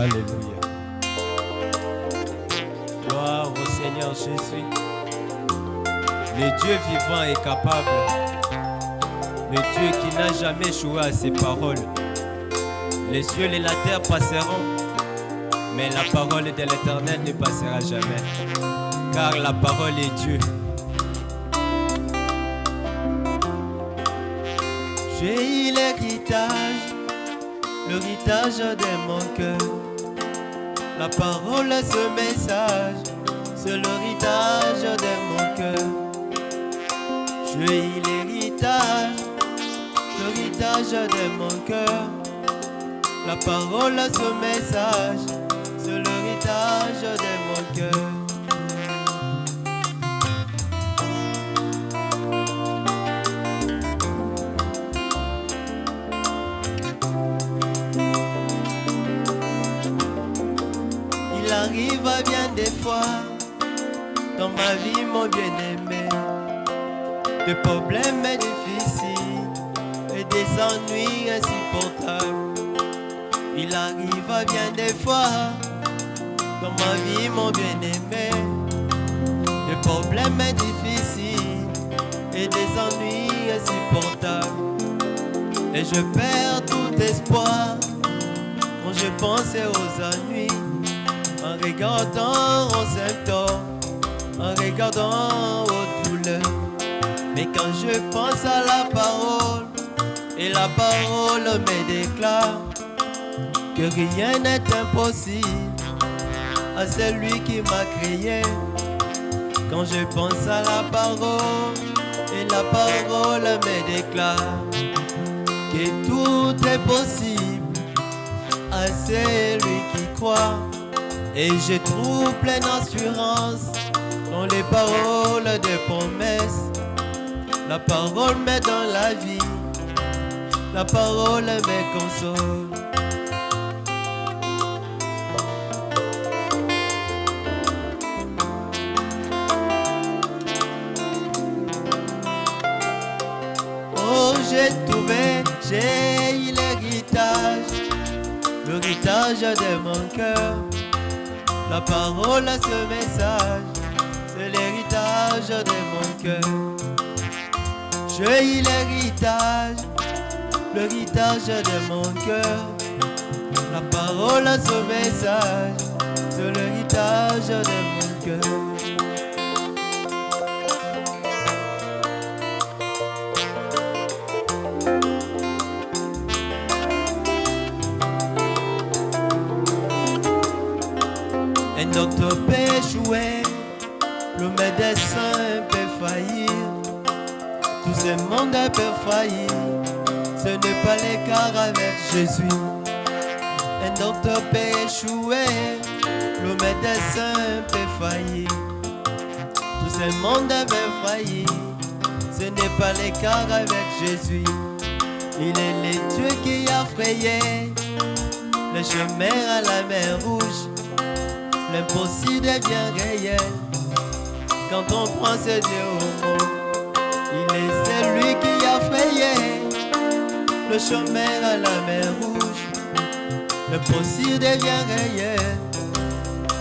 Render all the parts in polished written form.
Alléluia. Gloire au Seigneur Jésus. Le Dieu vivant est capable. Le Dieu qui n'a jamais échoué à ses paroles. Les cieux et la terre passeront, mais la parole de l'Éternel ne passera jamais. Car la parole est Dieu. J'ai l'héritage de mon cœur. La parole, ce message, c'est l'héritage de mon cœur. J'ai l'héritage de mon cœur. La parole, ce message, c'est l'héritage de mon cœur. Il arrive bien des fois dans ma vie, mon bien-aimé, des problèmes difficiles et des ennuis insupportables. Il arrive bien des fois dans ma vie, mon bien-aimé, des problèmes difficiles et des ennuis insupportables. Et je perds tout espoir quand je pense aux ennuis, en regardant aux symptômes, en regardant aux douleurs. Mais quand je pense à la parole, et la parole me déclare que rien n'est impossible à celui qui m'a créé. Quand je pense à la parole, et la parole me déclare que tout est possible à celui qui croit. Et je trouve pleine assurance dans les paroles des promesses. La parole met dans la vie, la parole me console. Oh, j'ai trouvé, j'ai eu l'héritage de mon cœur. La parole, ce message, c'est l'héritage de mon cœur. J'ai eu l'héritage de mon cœur. La parole, ce message, c'est l'héritage de mon cœur. Un docteur peut échouer, le médecin peut faillir, tout ce monde peut faillir, ce n'est pas le cas avec Jésus. Un docteur peut échouer, le médecin peut faillir, tout ce monde peut faillir, ce n'est pas le cas avec Jésus. Il est le Dieu qui a frayé le chemin à la mer Rouge. L'impossible devient réel quand on prend ce Dieu au mot. Il est celui qui a frayé le chemin à la mer Rouge. L'impossible devient réel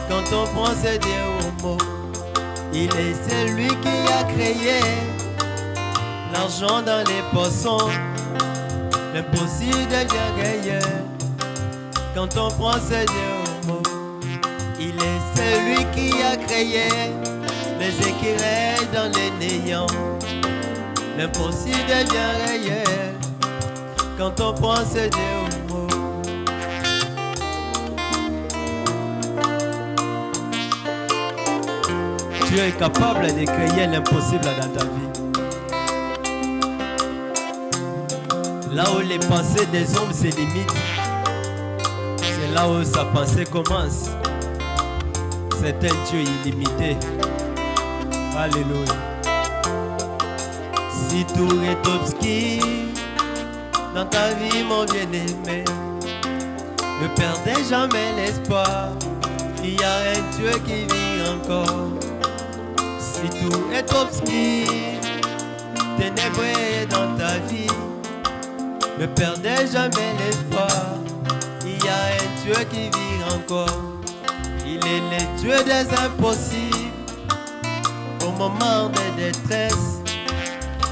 quand on prend ce Dieu au mot. Il est celui qui a créé l'argent dans les poissons. L'impossible devient réel quand on prend ce Dieu au mot. Il est celui qui a créé les écureuils dans les néants. L'impossible devient réel quand on prend ce Dieu au mot. Dieu est capable de créer l'impossible dans ta vie. Là où les pensées des hommes se limitent, c'est là où sa pensée commence. C'est un Dieu illimité. Alléluia. Si tout est obscur dans ta vie, mon bien-aimé, ne perdez jamais l'espoir. Il y a un Dieu qui vit encore. Si tout est obscur, ténébreux dans ta vie, ne perdez jamais l'espoir. il y a un Dieu qui vit encore. Il est le Dieu des impossibles. Au moment de détresse,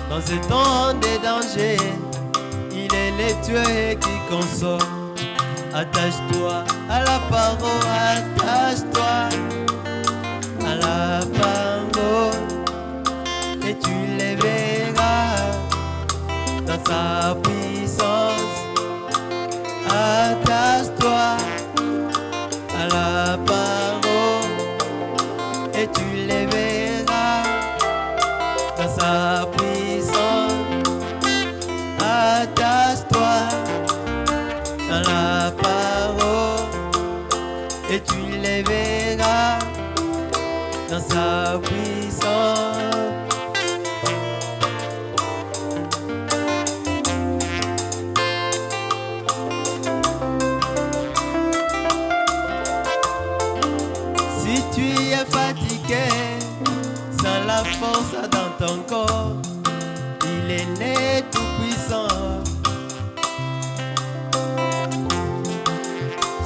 dans ce temps de danger, il est le Dieu qui console. Attache-toi à la parole, attache-toi à la parole, et tu les verras dans sa puissance. Attache-toi à la parole, et tu les verras dans sa puissance. Attache-toi à la parole, et tu les verras dans sa puissance. Si tu es fatigué, sans la force dans ton corps, il est né tout puissant.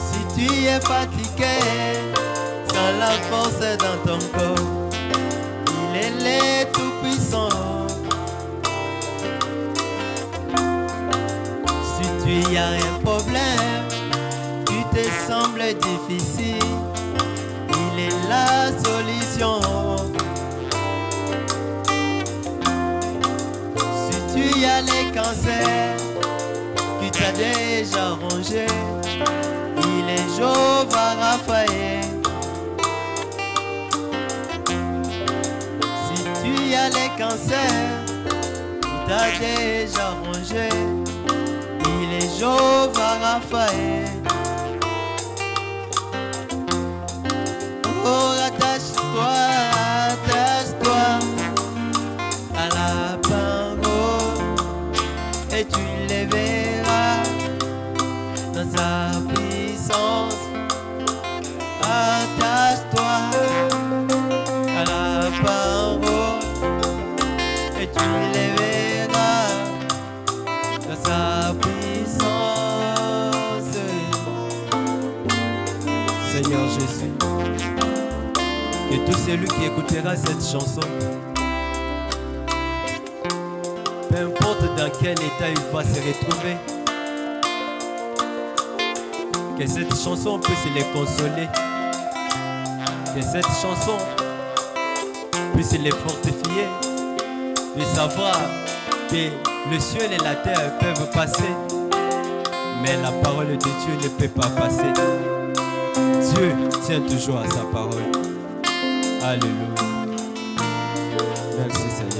Si tu es fatigué, sans la force dans ton corps, il est né tout puissant. Si tu as un problème qui te semble difficile, il est la solution. Si tu as les cancers qui t'a déjà rongé, il est Jéhovah Raphaël. Si tu as les cancers qui t'a déjà rongé, il est Jéhovah Raphaël. Oh, attache-toi, attache-toi à la parole, et tu les verras dans sa puissance. Attache-toi à la parole, et tu les verras dans sa puissance. Seigneur Jésus, que tout celui qui écoutera cette chanson, peu importe dans quel état il va se retrouver, que cette chanson puisse les consoler, que cette chanson puisse les fortifier, de savoir que le ciel et la terre peuvent passer, mais la parole de Dieu ne peut pas passer. Dieu tient toujours à sa parole. Alléluia. Merci Seigneur.